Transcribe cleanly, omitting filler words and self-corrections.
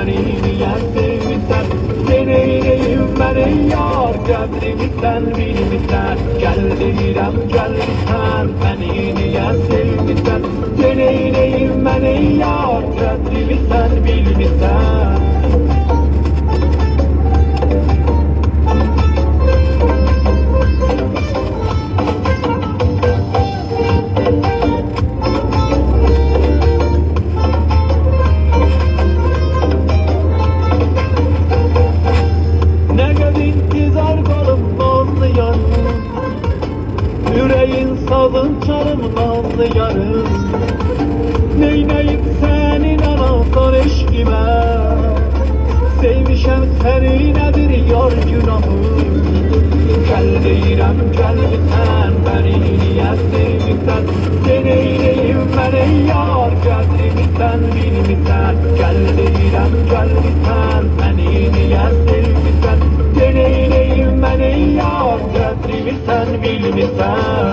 beni niye sevmişsen? Deneyleyim beni yar, qədrimi sen bilmişsən. Gel deyirəm, gel sen beni niye sevmişsən? Deneyleyim beni yar, qədrimi sen bilmişsən. Yüreğin sazın çalım nazlı yarım. Neyneyip senin anahtar eşkime? Sevmişem seni nedir yar günahım? Gel deyirəm, gel sen beni niye sevmişsen? Deneyleyim beni yar, qədrimi sen bilmişsen. Gel deyirəm, gel sen beni niye sevmişsen? Deneyleyim beni yar, qədrimi sen bilmişsen.